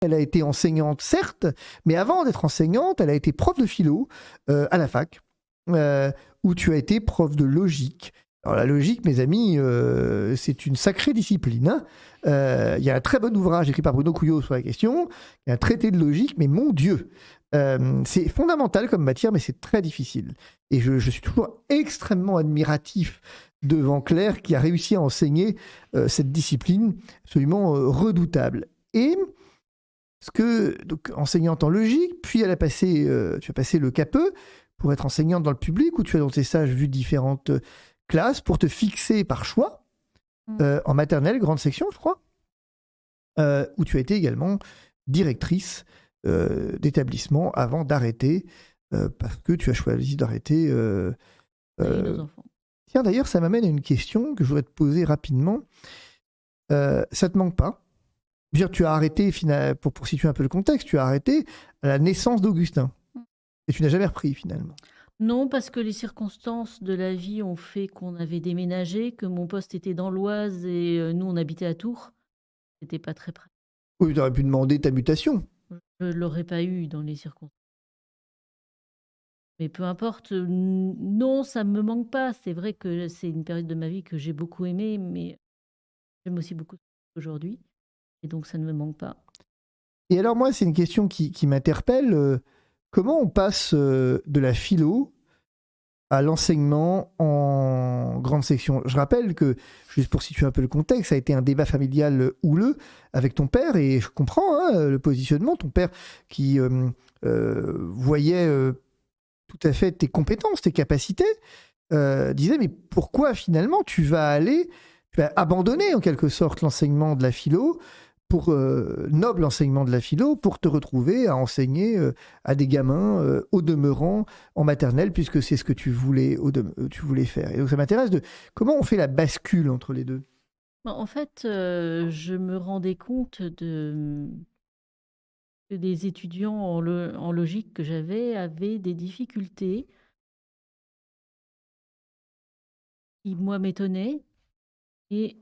Elle a été enseignante, certes, mais avant d'être enseignante, elle a été prof de philo à la fac, où tu as été prof de logique. Alors la logique, mes amis, c'est une sacrée discipline. Hein. Il y a un très bon ouvrage écrit par Bruno Couillot sur la question, il y a un traité de logique, mais mon Dieu, c'est fondamental comme matière, mais c'est très difficile. Et je suis toujours extrêmement admiratif devant Claire qui a réussi à enseigner cette discipline absolument redoutable. Et donc, enseignante en logique, puis tu as passé le CAPE pour être enseignante dans le public, où tu as dans tes stages vu différentes classes pour te fixer par choix en maternelle, grande section, je crois, où tu as été également directrice d'établissement avant d'arrêter, parce que tu as choisi d'arrêter. Nos enfants. Tiens, d'ailleurs, ça m'amène à une question que je voudrais te poser rapidement. Ça te manque pas? Je veux dire, tu as arrêté, pour situer un peu le contexte, tu as arrêté à la naissance d'Augustin. Et tu n'as jamais repris, finalement. Non, parce que les circonstances de la vie ont fait qu'on avait déménagé, que mon poste était dans l'Oise et nous, on habitait à Tours. C'était pas très près. Oui, tu aurais pu demander ta mutation. Je ne l'aurais pas eu dans les circonstances. Mais peu importe, non, ça ne me manque pas. C'est vrai que c'est une période de ma vie que j'ai beaucoup aimée, mais j'aime aussi beaucoup aujourd'hui. Et donc, ça ne me manque pas. Et alors, moi, c'est une question qui m'interpelle. Comment on passe de la philo à l'enseignement en grande section? Je rappelle que, juste pour situer un peu le contexte, ça a été un débat familial houleux avec ton père, et je comprends le positionnement. Ton père qui voyait tout à fait tes compétences, tes capacités, disait, mais pourquoi finalement tu vas abandonner en quelque sorte l'enseignement de la philo, noble enseignement de la philo, pour te retrouver à enseigner à des gamins au demeurant en maternelle, puisque c'est ce que tu voulais faire. Et donc ça m'intéresse de comment on fait la bascule entre les deux. En fait, je me rendais compte que des étudiants en logique que j'avais avaient des difficultés qui, moi, m'étonnaient. Et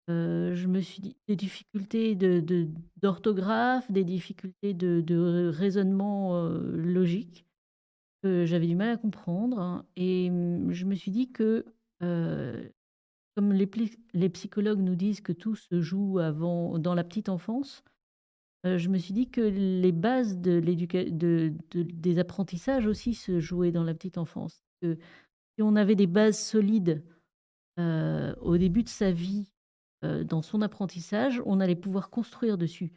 je me suis dit, des difficultés d'orthographe, des difficultés de raisonnement logique que j'avais du mal à comprendre. Hein. Et je me suis dit que, comme les psychologues nous disent que tout se joue dans la petite enfance, je me suis dit que les bases des apprentissages aussi se jouaient dans la petite enfance. Que si on avait des bases solides au début de sa vie, dans son apprentissage, on allait pouvoir construire dessus.